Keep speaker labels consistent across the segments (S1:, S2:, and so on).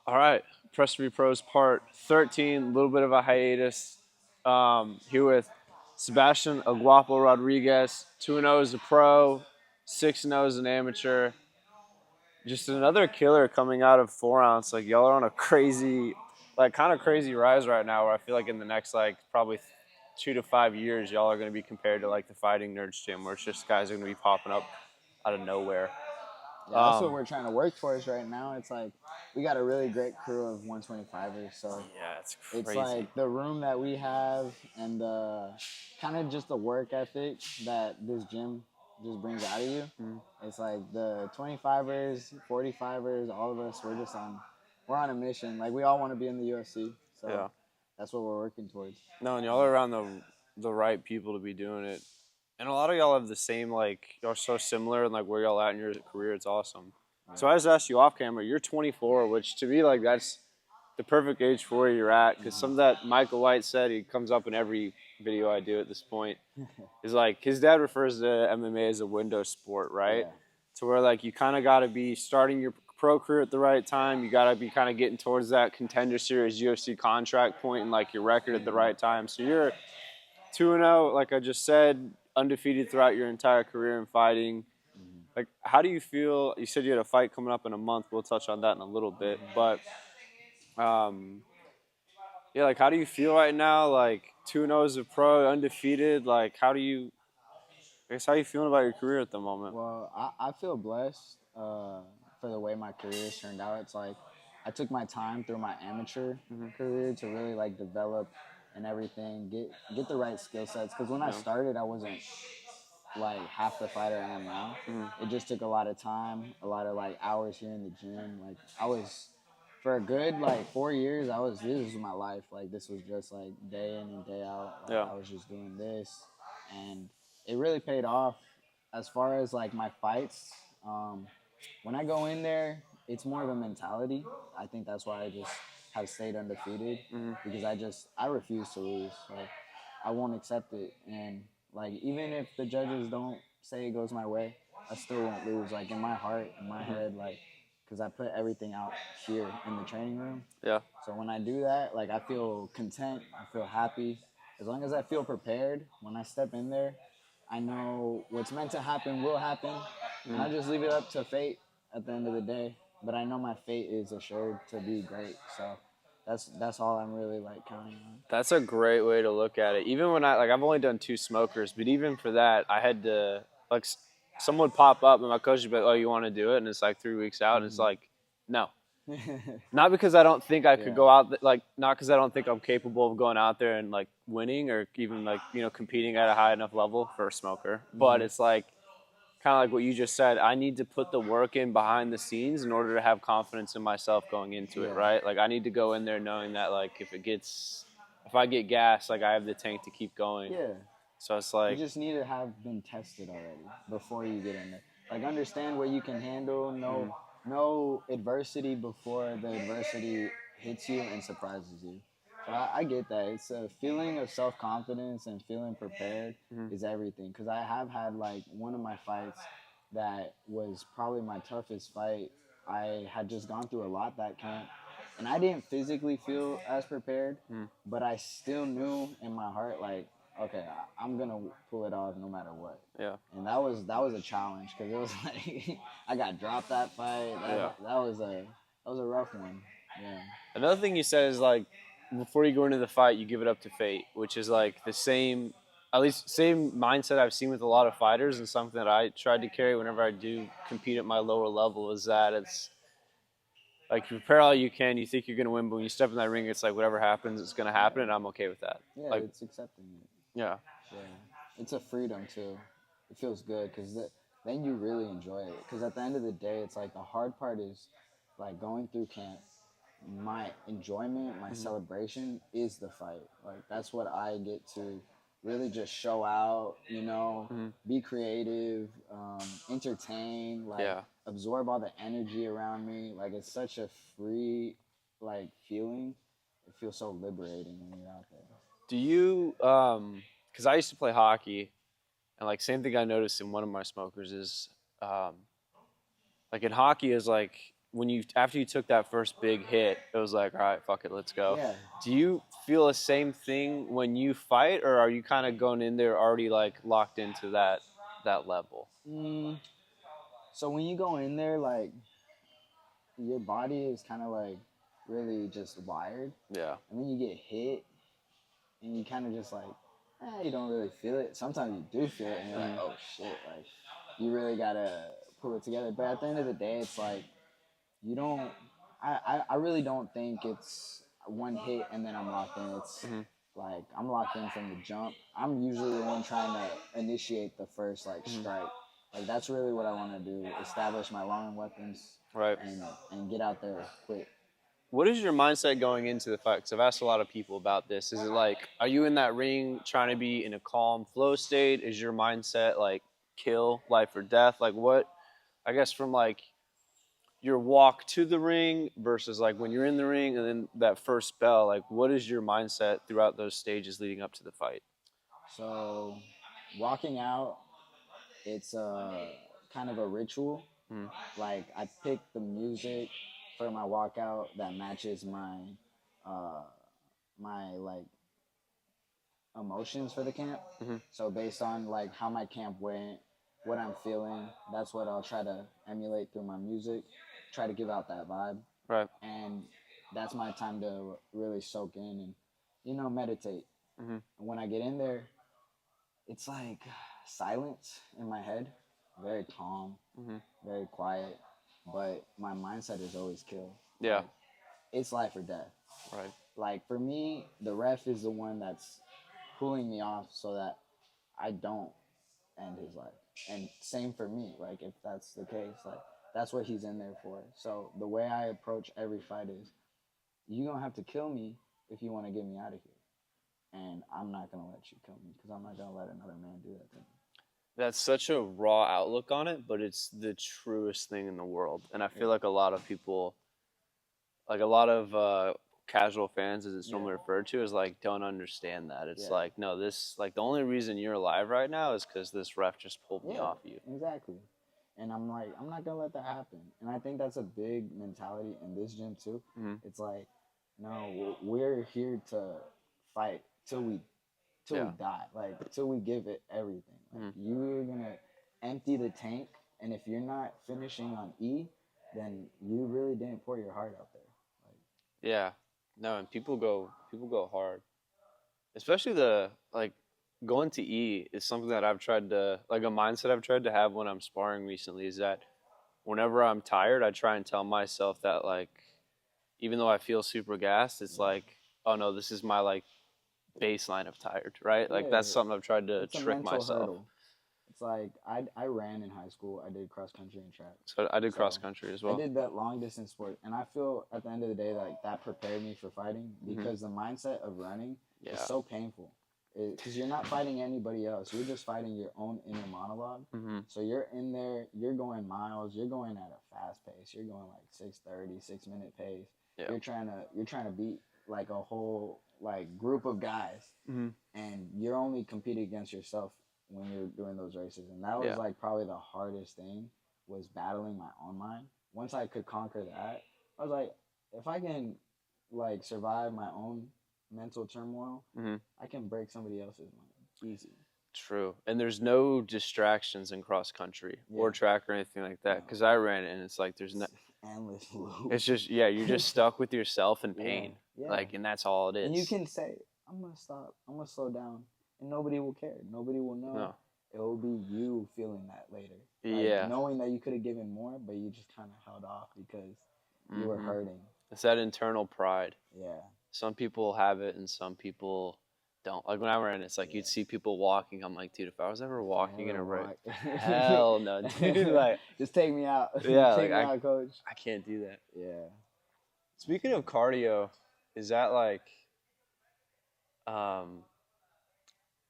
S1: All right, Preston Pros Part 13, a little bit of a hiatus. Here with Sebastian Guapo Rodriguez, 2-0 as a pro, 6-0 as an amateur. Just another killer coming out of 4 ounce. Like, y'all are on a crazy, kind of crazy rise right now where I feel like in the next, probably 2 to 5 years, y'all are going to be compared to, the Fighting Nerds gym where it's just guys are going to be popping up out of nowhere.
S2: Yeah, that's what we're trying to work towards right now. It's like we got a really great crew of 125ers, so
S1: Yeah, it's
S2: it's
S1: crazy.
S2: like the room that we have and the kind of just the work ethic that this gym just brings out of you. It's like the 25ers, 45ers, all of us, we're on a mission. Like we all want to be in the UFC, so
S1: Yeah.
S2: that's what we're working towards.
S1: No, and y'all are around the right people to be doing it. And a lot of y'all have the same, y'all are so similar and where y'all at in your career. It's awesome. So I just asked you off camera, you're 24, which to me, that's the perfect age for where you're at. Because something that Michael White said, he comes up in every video I do at this point, is his dad refers to MMA as a window sport, right?
S2: Yeah.
S1: To where you kind of got to be starting your pro career at the right time. You got to be kind of getting towards that contender series UFC contract point and your record at the right time. So you're 2-0, like I just said, undefeated throughout your entire career in fighting. How do you feel? You said you had a fight coming up in a month. We'll touch on that in a little bit. But, yeah, how do you feel right now? 2-0 as a pro, undefeated. How are you feeling about your career at the moment?
S2: Well, I feel blessed for the way my career has turned out. It's like I took my time through my amateur career to really develop and everything, get the right skill sets. Because when I started, I wasn't half the fighter I am now. It just took a lot of time, a lot of hours here in the gym. I was for a good 4 years. This was my life. This was just day in and day out.
S1: Yeah.
S2: I was just doing this, and it really paid off. As far as my fights, when I go in there, it's more of a mentality. I think that's why I just have stayed undefeated because I refuse to lose. I won't accept it, and even if the judges don't say it goes my way, I still won't lose. In my heart, in my head, because I put everything out here in the training room.
S1: Yeah.
S2: So when I do that, I feel content. I feel happy. As long as I feel prepared when I step in there, I know what's meant to happen will happen, and I just leave it up to fate at the end of the day. But I know my fate is assured to be great. So that's all I'm really counting on.
S1: That's a great way to look at it. Even when I've only done 2 smokers, but even for that, I had to someone would pop up and my coach would be like, "Oh, you want to do it?" And it's 3 weeks out, and it's no, not because I don't think I could go out, not because I don't think I'm capable of going out there and winning or even competing at a high enough level for a smoker, but it's kind of what you just said. I need to put the work in behind the scenes in order to have confidence in myself going into it, right? I need to go in there knowing that if I get gas, I have the tank to keep going.
S2: Yeah.
S1: So it's
S2: You just need to have been tested already before you get in there. Understand what you can handle. Know adversity before the adversity hits you and surprises you. So I get that. It's a feeling of self-confidence and feeling prepared is everything. Because I have had one of my fights that was probably my toughest fight. I had just gone through a lot that camp. And I didn't physically feel as prepared, but I still knew in my heart, okay, I'm gonna pull it off no matter what.
S1: Yeah.
S2: And that was a challenge because it was I got dropped that fight. That was a rough one. Yeah.
S1: Another thing you said is before you go into the fight, you give it up to fate, which is the same, at least same mindset I've seen with a lot of fighters, and something that I tried to carry whenever I do compete at my lower level is that it's you prepare all you can, you think you're going to win, but when you step in that ring, it's whatever happens, it's going to happen, and I'm okay with that.
S2: Yeah, it's accepting it.
S1: Yeah.
S2: Yeah. It's a freedom, too. It feels good because then you really enjoy it. Because at the end of the day, it's the hard part is going through camp. My enjoyment, my celebration is the fight. That's what I get to really just show out, be creative, entertain, absorb all the energy around me. It's such a free, feeling. It feels so liberating when you're out there.
S1: Do you, because I used to play hockey, and same thing I noticed in one of my smokers is, in hockey is after you took that first big hit, it was like, all right, fuck it, let's go.
S2: Yeah.
S1: Do you feel the same thing when you fight, or are you kind of going in there already like locked into that level?
S2: So when you go in there, like, your body is kind of like really just wired,
S1: Yeah.
S2: and then you get hit, and you kind of just like, you don't really feel it. Sometimes you do feel it, and you're like, oh shit, like, you really gotta pull it together. But at the end of the day, it's like, you don't. I really don't think it's one hit and then I'm locked in. It's like I'm locked in from the jump. I'm usually the one trying to initiate the first like strike. Like that's really what I want to do. Establish my long weapons,
S1: Right.
S2: and get out there quick.
S1: What is your mindset going into the fight? Because I've asked a lot of people about this. Is it like, are you in that ring trying to be in a calm flow state? Is your mindset like kill, life or death? Like what, I guess from like your walk to the ring versus like when you're in the ring and then that first bell, like what is your mindset throughout those stages leading up to the fight?
S2: So, walking out, it's kind of a ritual. Like I pick the music for my walkout that matches uh, my like emotions for the camp. So based on like how my camp went, what I'm feeling, that's what I'll try to emulate through my music. Try to give out that vibe,
S1: Right.
S2: and that's my time to really soak in and meditate. And when I get in there, it's like silence in my head, very calm, very quiet, but my mindset is always kill.
S1: Yeah.
S2: Like, it's life or death.
S1: Right.
S2: Like for me, the ref is the one that's cooling me off so that I don't end his life. And same for me. Like if that's the case, like that's what he's in there for. So the way I approach every fight is, you gonna have to kill me if you want to get me out of here, and I'm not gonna let you kill me because I'm not gonna let another man do that to me.
S1: That's such a raw outlook on it, but it's the truest thing in the world. And I feel like a lot of people, like a lot of casual fans, as it's normally referred to, is like don't understand that. It's like, no, this, like the only reason you're alive right now is because this ref just pulled me off you.
S2: Exactly. And I'm like, I'm not gonna let that happen. And I think that's a big mentality in this gym too. It's like, no, we're here to fight till we die, like till we give it everything. Like you're gonna empty the tank, and if you're not finishing on E, then you really didn't pour your heart out there. Like,
S1: Yeah, no, and people go hard, especially the like going to E is something that I've tried to, like a mindset I've tried to have when I'm sparring recently, is that whenever I'm tired, I try and tell myself that like even though I feel super gassed, it's like, oh no, this is my like baseline of tired, right? Like that's something I've tried to trick myself.
S2: Hurdle. It's like I ran in high school. I did cross country and track.
S1: So I did cross country as well.
S2: I did that long distance sport, and I feel at the end of the day like that prepared me for fighting because the mindset of running is so painful. Because you're not fighting anybody else. You're just fighting your own inner monologue. So you're in there. You're going miles. You're going at a fast pace. You're going like 6:30, 6-minute pace. Yeah. You're trying to beat like a whole like group of guys, and you're only competing against yourself when you're doing those races. And that was like probably the hardest thing, was battling my own mind. Once I could conquer that, I was like, if I can like survive my own mental turmoil, I can break somebody else's mind easy.
S1: True. And there's no distractions in cross country or track or anything like that, because I ran it and it's like there's no
S2: endless loop.
S1: It's just you're just stuck with yourself and pain. Like, and that's all it is.
S2: And you can say, I'm gonna stop, I'm gonna slow down, and nobody will care. Nobody will know. No. It will be you feeling that later. Like, knowing that you could have given more, but you just kind of held off because you were hurting.
S1: It's that internal pride.
S2: Yeah.
S1: Some people have it and some people don't. Like when I ran, it's like you'd see people walking. I'm like, dude, if I was ever walking in a race, hell no, dude. Like,
S2: just take me out.
S1: Yeah,
S2: take me out, coach.
S1: I can't do that.
S2: Yeah.
S1: Speaking of cardio, is that like, I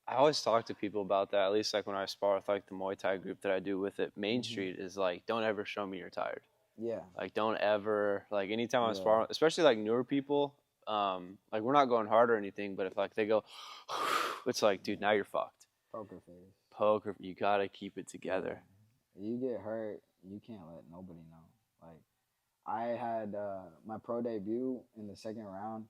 S1: always talk to people about that. At least like when I spar with like the Muay Thai group that I do with it, Main Street, is like, don't ever show me you're tired.
S2: Yeah.
S1: Like don't ever, like anytime I'm sparring, especially like newer people, like we're not going hard or anything, but if like they go, it's like, dude, now you're fucked.
S2: Poker face.
S1: Poker, you gotta keep it together.
S2: You get hurt, you can't let nobody know. Like, I had my pro debut in the second round.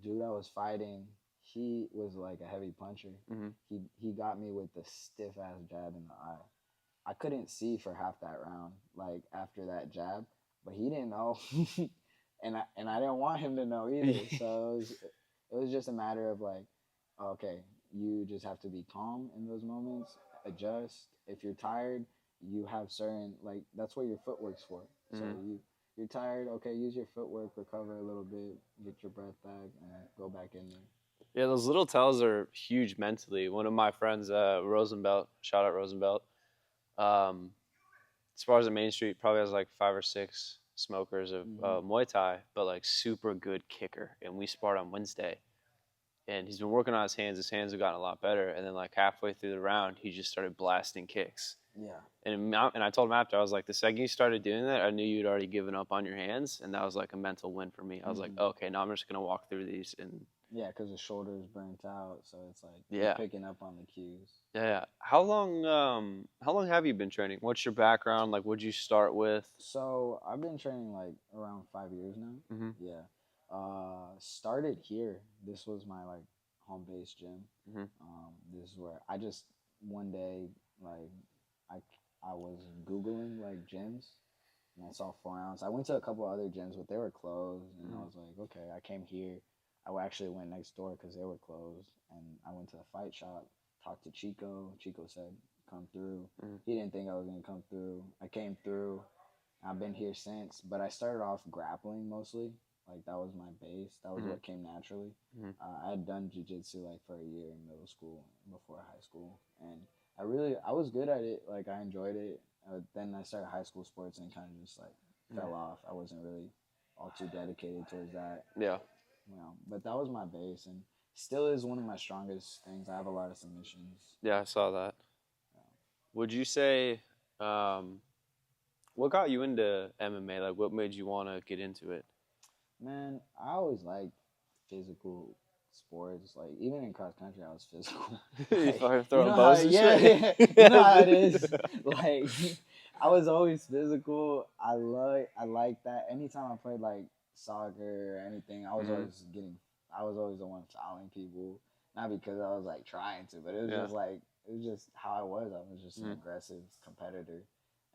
S2: Dude I was fighting, he was like a heavy puncher.
S1: Mm-hmm.
S2: He got me with the stiff ass jab in the eye. I couldn't see for half that round, like after that jab, but he didn't know, and I didn't want him to know either. So it was just a matter of like, okay, you just have to be calm in those moments, adjust. If you're tired, you have certain like that's what your footwork's for. So you're tired, okay, use your footwork, recover a little bit, get your breath back, and go back in there.
S1: Yeah, those little tells are huge mentally. One of my friends, Rosenbelt, shout out Rosenbelt. Um, as far as the Main Street, probably has like 5 or 6 smokers of Muay Thai, but like super good kicker. And we sparred on Wednesday, and he's been working on his hands. His hands have gotten a lot better. And then like halfway through the round, he just started blasting kicks.
S2: Yeah.
S1: And I told him after, I was like, the second you started doing that, I knew you'd already given up on your hands, and that was like a mental win for me. I was like, okay, now I'm just gonna walk through these and.
S2: Yeah, because the shoulder is burnt out, so it's like
S1: Yeah.
S2: you're picking up on the cues.
S1: Yeah. How long have you been training? What's your background? Like, what'd you start with?
S2: So I've been training like around 5 years now.
S1: Mm-hmm.
S2: Yeah. Started here. This was my like home base gym.
S1: Mm-hmm.
S2: This is where I just one day like I was googling like gyms, and I saw 4 ounce. I went to a couple other gyms, but they were closed, and I was like, okay, I came here. I actually went next door because they were closed, and I went to the fight shop, talked to Chico. Chico said, come through. He didn't think I was going to come through. I came through. I've been here since, but I started off grappling mostly. Like, that was my base. That was what came naturally. I had done jiu-jitsu, like, for a year in middle school before high school, and I was good at it. Like, I enjoyed it. Then I started high school sports and kind of just, like, fell off. I wasn't really all too dedicated towards that.
S1: Yeah.
S2: You know, but that was my base, and still is one of my strongest things. I have a lot of submissions.
S1: Yeah, I saw that. Yeah. Would you say, what got you into MMA? Like, what made you want to get into it?
S2: Man, I always liked physical sports. Like, even in cross country, I was physical.
S1: You
S2: Like,
S1: throwing bows and shit?
S2: You know how it is. Like, I was always physical. I like that. Anytime I played, like, soccer or anything, I was always the one fouling people. Not because I was like trying to, but it was just how I was. I was just an aggressive competitor,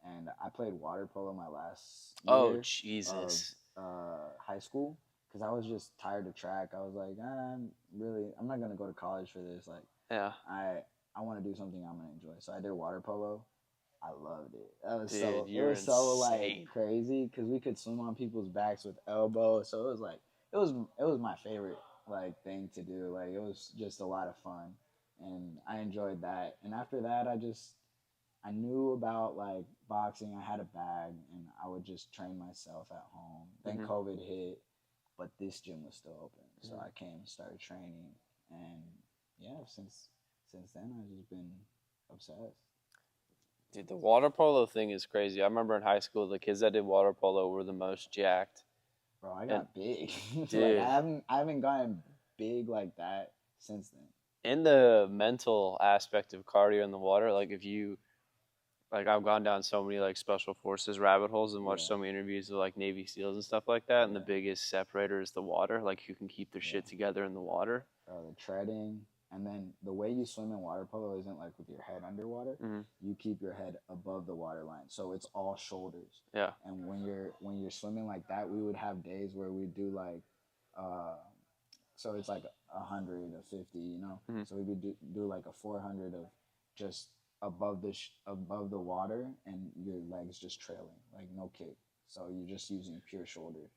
S2: and I played water polo my last year.
S1: Oh Jesus!
S2: High school, because I was just tired of track. I was like, I'm not gonna go to college for this. Like, I want to do something I'm gonna enjoy. So I did water polo. I loved it. It was so like crazy because we could swim on people's backs with elbows. So it was my favorite like thing to do. Like, it was just a lot of fun, and I enjoyed that. And after that, I knew about like boxing. I had a bag, and I would just train myself at home. Then COVID hit, but this gym was still open, so I came and started training. And yeah, since then I've just been obsessed.
S1: Dude, the water polo thing is crazy. I remember in high school, the kids that did water polo were the most jacked.
S2: Bro, I got big.
S1: Dude.
S2: Like, I haven't gotten big like that since then.
S1: In the mental aspect of cardio in the water, like if you, like I've gone down so many like special forces rabbit holes and watched so many interviews with like Navy SEALs and stuff like that, and the biggest separator is the water. Like, who can keep their shit together in the water.
S2: The treading. And then the way you swim in water polo isn't like with your head underwater. You keep your head above the water line, so it's all shoulders.
S1: Yeah.
S2: And when you're swimming like that, we would have days where we do like, so it's like 100 or 50, you know. So we would do like a 400 of just above the water, and your legs just trailing, like no kick. So you're just using pure shoulder.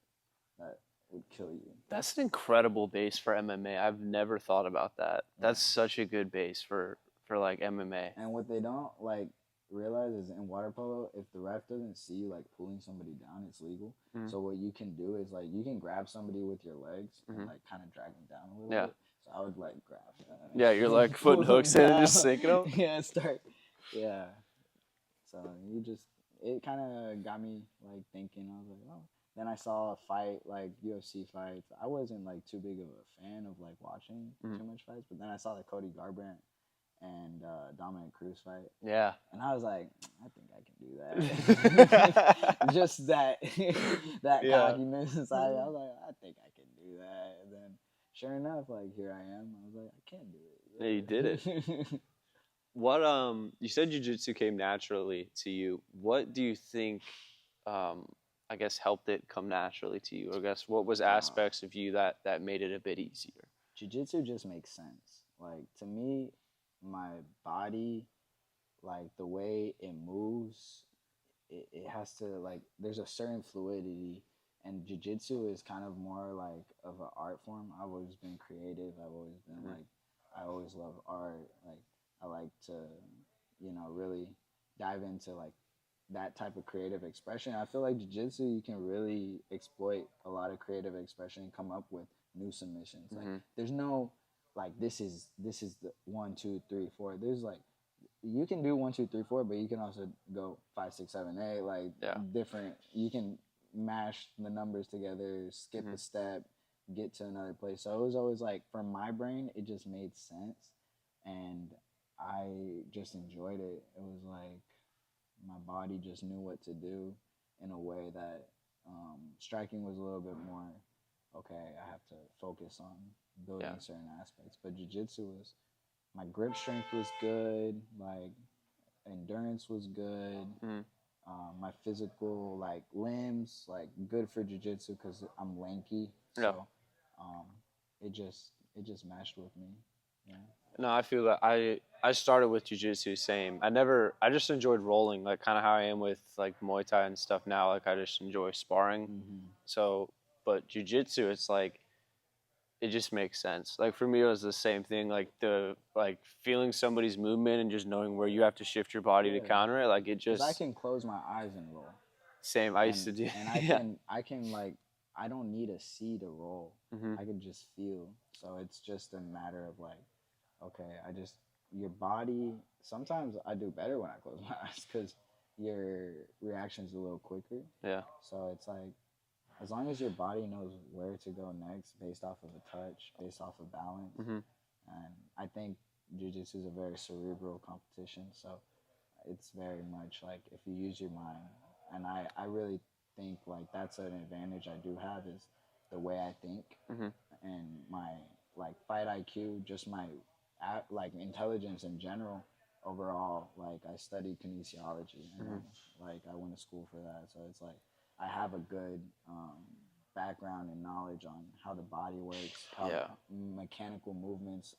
S2: That would kill you.
S1: That's an incredible base for MMA. I've never thought about that. That's such a good base for like MMA.
S2: And what they don't like realize is in water polo, if the ref doesn't see you like pulling somebody down, it's legal. So what you can do is like you can grab somebody with your legs and like kind of drag them down a little bit. So I would like grab.
S1: You're like putting hooks in and just sinking them.
S2: Yeah. So it kind of got me like thinking. I was like, oh. Then I saw a fight, like UFC fights. I wasn't like too big of a fan of like watching too much fights, but then I saw the Cody Garbrandt, and Dominic Cruz fight.
S1: Yeah.
S2: And I was like, I think I can do that. Just that cockiness inside. I was like, I think I can do that. And then, sure enough, like here I am. I was like, I can do it.
S1: Yeah, you did it. What you said jiu-jitsu came naturally to you. What do you think I guess helped it come naturally to you? I guess what was aspects of you that made it a bit easier?
S2: Jiu-jitsu just makes sense. Like to me, my body, like the way it moves, it has to like there's a certain fluidity, and jiu-jitsu is kind of more like of an art form. I've always been creative. I've always been like I always love art. Like I like to, really dive into like that type of creative expression. I feel like jiu-jitsu, you can really exploit a lot of creative expression and come up with new submissions. Like there's no like this is the 1, 2, 3, 4. There's like you can do 1, 2, 3, 4, but you can also go 5, 6, 7, 8. Like different. You can mash the numbers together, skip a step, get to another place. So it was always like for my brain, it just made sense, and I just enjoyed it. It was like my body just knew what to do in a way that striking was a little bit more, okay, I have to focus on building certain aspects. But jiu-jitsu was, my grip strength was good, like endurance was good, my physical like limbs, like good for jiu-jitsu because I'm lanky. So it just matched with me. Yeah.
S1: No, I feel that I started with jiu-jitsu, same. I just enjoyed rolling, like kind of how I am with like Muay Thai and stuff now. Like I just enjoy sparring. So, but jiu-jitsu, it's like, it just makes sense. Like for me, it was the same thing. Like feeling somebody's movement and just knowing where you have to shift your body to counter it. Like it just.
S2: I can close my eyes and roll.
S1: Same. I used to do.
S2: And I can like, I don't need a see to roll. I can just feel. So it's just a matter of like, okay, your body, sometimes I do better when I close my eyes because your reaction's a little quicker.
S1: Yeah.
S2: So it's like, as long as your body knows where to go next based off of a touch, based off of balance. And I think jiu-jitsu is a very cerebral competition. So it's very much like if you use your mind. And I really think like that's an advantage I do have is the way I think and my like fight IQ, just my like intelligence in general overall. Like I studied kinesiology and like I went to school for that. So it's like I have a good background and knowledge on how the body works, how mechanical movements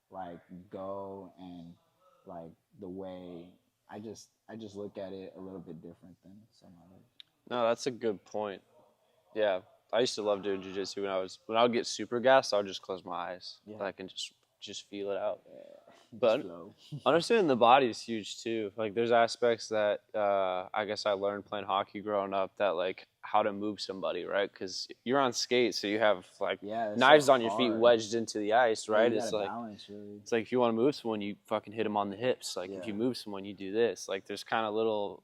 S2: like go, and like the way I just look at it a little bit different than some others.
S1: No, that's a good point. Yeah, I used to love doing jiu-jitsu when I would get super gassed. I would just close my eyes. Yeah. I can just feel it out. Yeah. But understanding the body is huge too. Like there's aspects that I guess I learned playing hockey growing up, that like how to move somebody, right? Because you're on skates, so you have like knives on your feet wedged into the ice, right?
S2: It's like balance, really.
S1: It's like if you want to move someone, you fucking hit them on the hips. Like if you move someone, you do this. Like there's kind of little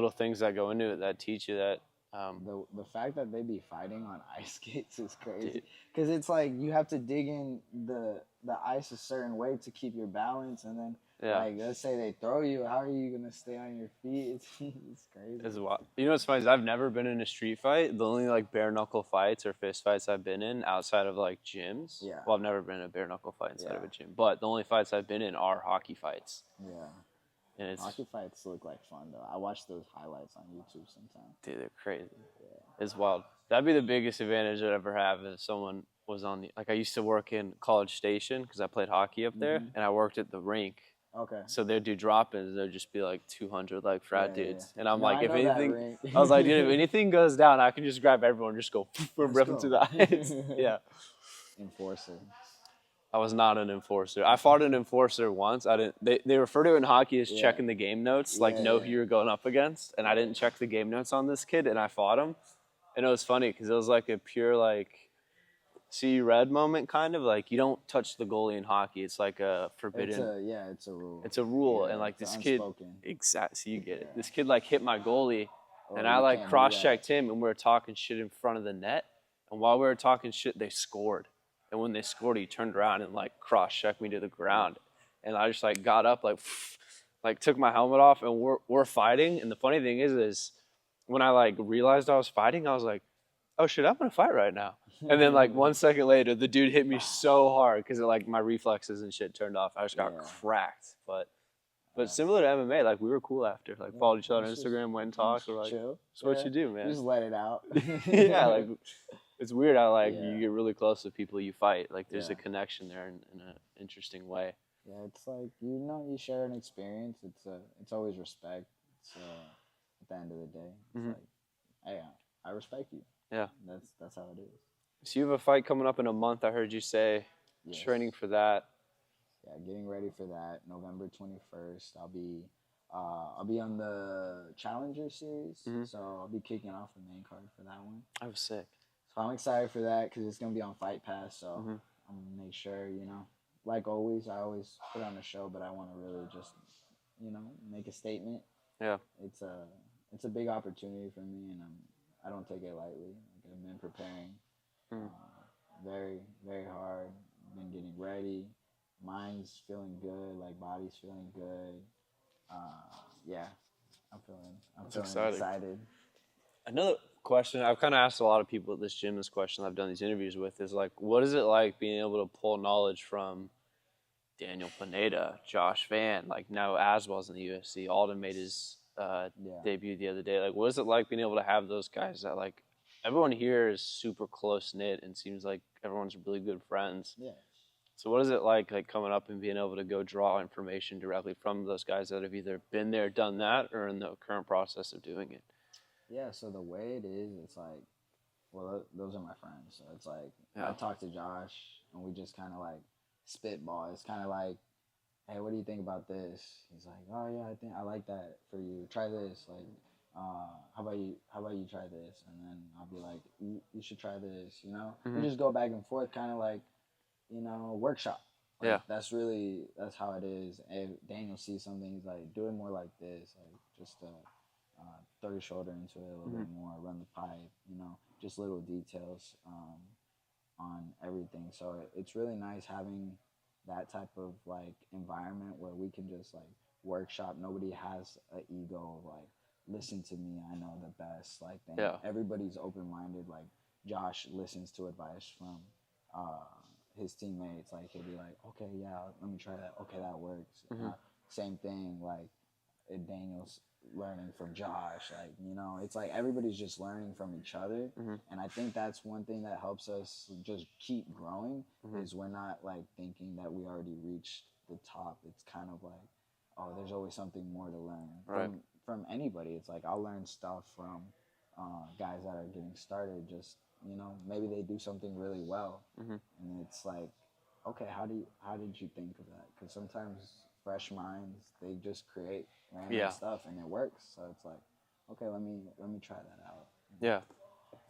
S1: things that go into it that teach you that.
S2: The fact that they be fighting on ice skates is crazy, because it's like you have to dig in the ice a certain way to keep your balance, and then like let's say they throw you, how are you gonna stay on your feet? It's crazy.
S1: It's wild. You know what's funny is I've never been in a street fight. The only like bare knuckle fights or fist fights I've been in outside of like gyms. Yeah. Well, I've never been in a bare knuckle fight inside of a gym, but the only fights I've been in are hockey fights. Yeah.
S2: And hockey fights look like fun though. I watch those highlights on YouTube sometimes.
S1: Dude, they're crazy. Yeah. It's wild. That'd be the biggest advantage I'd ever have if someone was on the. Like I used to work in College Station because I played hockey up there, and I worked at the rink. Okay. So they'd do drop-ins. There'd just be like 200 like frat dudes, and I'm like, if anything, I was like, dude, if anything goes down, I can just grab everyone, and just go and rip them to the ice. Yeah.
S2: Enforcer.
S1: I was not an enforcer. I fought an enforcer once. I didn't. They refer to it in hockey as checking the game notes, like know who you're going up against. And I didn't check the game notes on this kid, and I fought him. And it was funny because it was like a pure like see red moment, kind of like you don't touch the goalie in hockey. It's like a forbidden.
S2: It's a rule.
S1: It's a rule, and like this kid, exactly. So you get it. This kid like hit my goalie, and I like cross-checked him, and we were talking shit in front of the net. And while we were talking shit, they scored. And when they scored, he turned around and like cross-checked me to the ground. and I just like got up like took my helmet off, and we're fighting. And the funny thing is when I like realized I was fighting, I was like, oh shit, I'm gonna fight right now. And then like 1 second later, the dude hit me so hard because like my reflexes and shit turned off. I just got cracked. But similar to MMA, like we were cool after. Like followed each other on Instagram, went and talked. We're like,
S2: chill.
S1: that's what you do, man.
S2: Just let it out.
S1: Yeah, like it's weird how like you get really close with people you fight. Like there's a connection there in an interesting way.
S2: Yeah, it's like you share an experience. It's always respect. So at the end of the day, it's like, hey, I respect you.
S1: Yeah,
S2: that's how it is.
S1: So you have a fight coming up in a month. I heard you say, training for that.
S2: Yeah, getting ready for that. November 21st. I'll be on the Challenger series, so I'll be kicking off the main card for that one.
S1: I was sick.
S2: So I'm excited for that because it's gonna be on Fight Pass. So I'm gonna make sure, like always, I always put on a show, but I want to really just, make a statement.
S1: Yeah.
S2: It's a big opportunity for me, and I don't take it lightly. Like, I've been preparing very, very hard. Been getting ready. Mind's feeling good. Like body's feeling good. Yeah, I'm feeling excited.
S1: Another question I've kind of asked a lot of people at this gym. This question I've done these interviews with is like, what is it like being able to pull knowledge from Daniel Pineda, Josh Van, like now Aswell's in the UFC. Alden made his debut the other day. Like, what is it like being able to have those guys that like everyone here is super close knit and seems like everyone's really good friends.
S2: Yeah.
S1: So what is it like coming up and being able to go draw information directly from those guys that have either been there, done that, or in the current process of doing it?
S2: Yeah, so the way it is, it's like, well, those are my friends. So it's like, I talk to Josh, and we just kind of like spitball. It's kind of like, hey, what do you think about this? He's like, oh yeah, I think I like that for you. Try this. Like, how about you try this? And then I'll be like, you should try this. We just go back and forth, kind of like, workshop. Like, that's how it is. If Daniel sees something, he's like, do it more like this. Like, just throw your shoulder into it a little bit more, run the pipe, just little details on everything. So it's really nice having that type of like environment where we can just like workshop. Nobody has an ego of like, listen to me, I know the best. Like, everybody's open-minded. Like, Josh listens to advice from his teammates. Like, he'll be like, okay, yeah, let me try that. Okay, that works. Same thing, like, Daniel's learning from Josh. Like, it's like everybody's just learning from each other. And I think that's one thing that helps us just keep growing is we're not like thinking that we already reached the top. It's kind of like, oh, there's always something more to learn from anybody. It's like I'll learn stuff from guys that are getting started. Just maybe they do something really well, and it's like, okay, how did you think of that? Because sometimes fresh minds, they just create random stuff and it works. So it's like, okay, let me try that out.
S1: Yeah.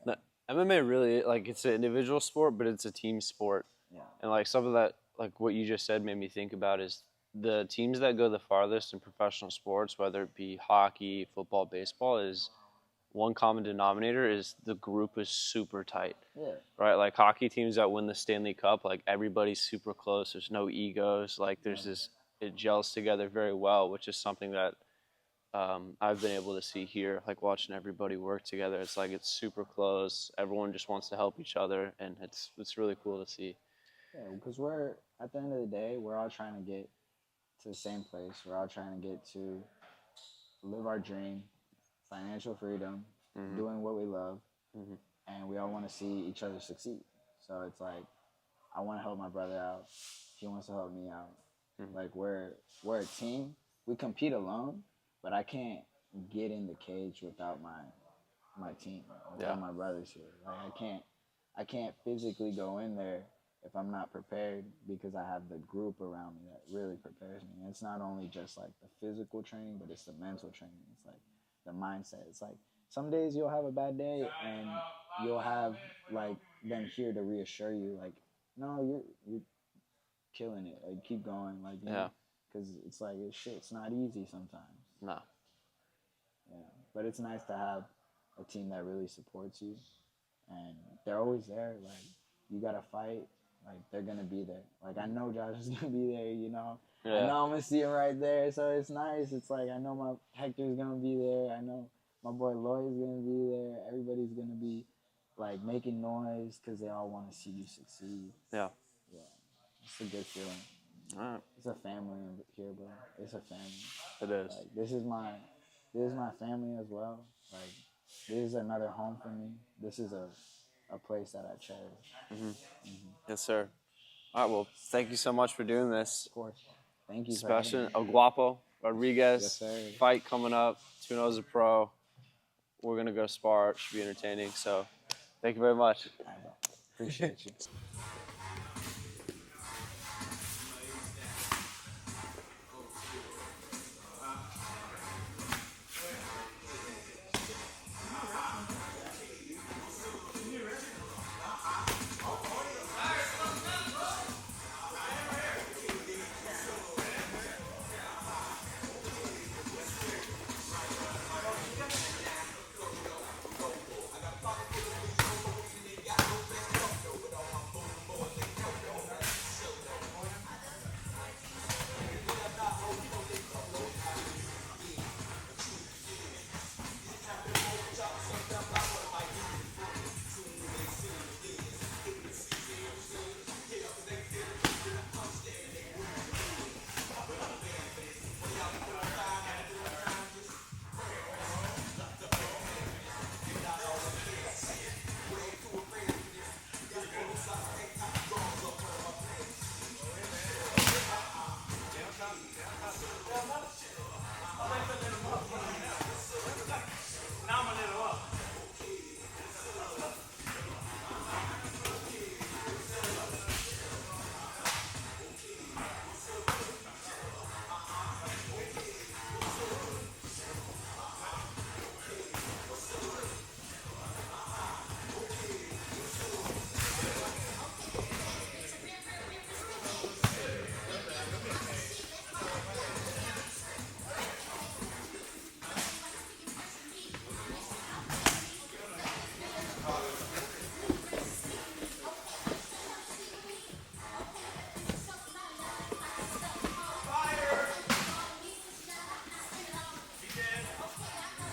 S1: Now, MMA really, like, it's an individual sport, but it's a team sport.
S2: Yeah.
S1: And like some of that, like what you just said, made me think about is the teams that go the farthest in professional sports, whether it be hockey, football, baseball, is one common denominator is the group is super tight.
S2: Yeah.
S1: Right? Like hockey teams that win the Stanley Cup, like everybody's super close. There's no egos. Like there's this, it gels together very well, which is something that I've been able to see here, like watching everybody work together. It's like it's super close. Everyone just wants to help each other, and it's really cool to see.
S2: Yeah, because we're, at the end of the day, we're all trying to get to the same place. We're all trying to get to live our dream, financial freedom, doing what we love, and we all want to see each other succeed. So it's like, I want to help my brother out. He wants to help me out. Like, we're a team. We compete alone, but I can't get in the cage without my team, without my brothers here. Like, I can't physically go in there if I'm not prepared, because I have the group around me that really prepares me. And it's not only just like the physical training, but it's the mental training. It's like the mindset. It's like some days you'll have a bad day and you'll have like them here to reassure you, like, no, you're killing it. Like, keep going. Like, because it's like, it's not easy sometimes.
S1: No.
S2: Yeah, but it's nice to have a team that really supports you, and they're always there. Like, you gotta fight, Like they're gonna be there. Like I know Josh is gonna be there. You know.
S1: Yeah.
S2: I know I'm gonna see him right there. So it's nice. It's like I know my Hector's gonna be there. I know my boy Lloyd's gonna be there. Everybody's gonna be like making noise because they all want to see you succeed.
S1: Yeah.
S2: Yeah. It's a good feeling.
S1: All right.
S2: It's a family here, bro. It's a family.
S1: It is.
S2: Like this is my family as well. Like this is another home for me. This is a place that I cherish.
S1: Yes, sir. All right. Well, thank you so much for doing this.
S2: Of course. Thank you,
S1: Sebastian,
S2: for having me.
S1: Guapo, Rodriguez,
S2: Yes, sir.
S1: fight coming up. 2-0 a pro. We're gonna go spar. It should be entertaining. So, thank you very much.
S2: All right, bro. Appreciate you.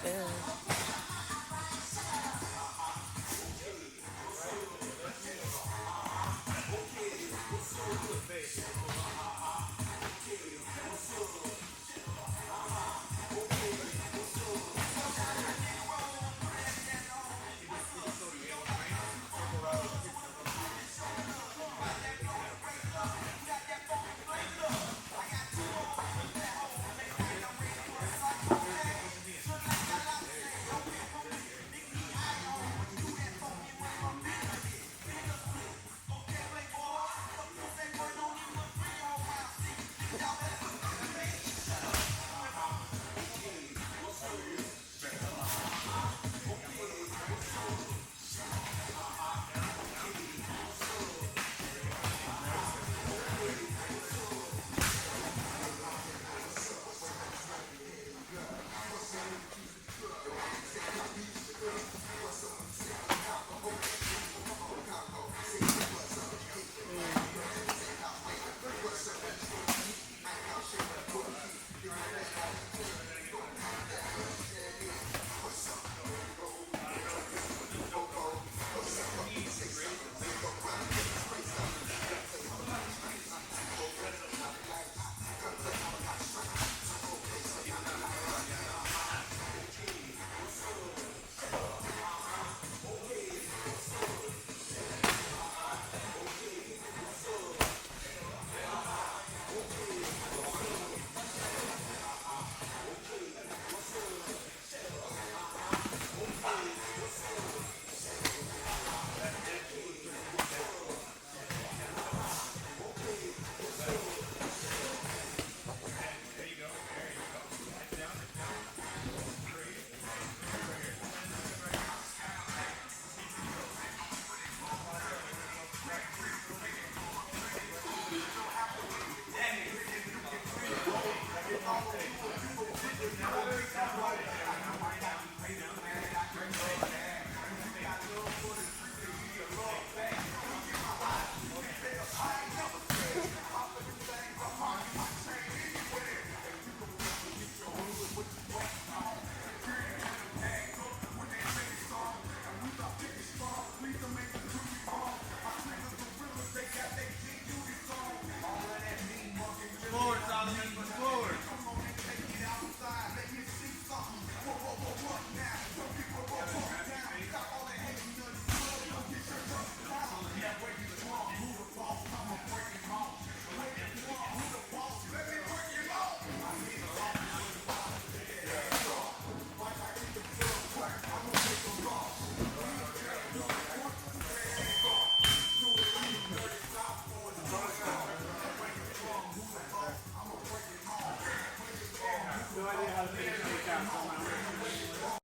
S3: Yeah.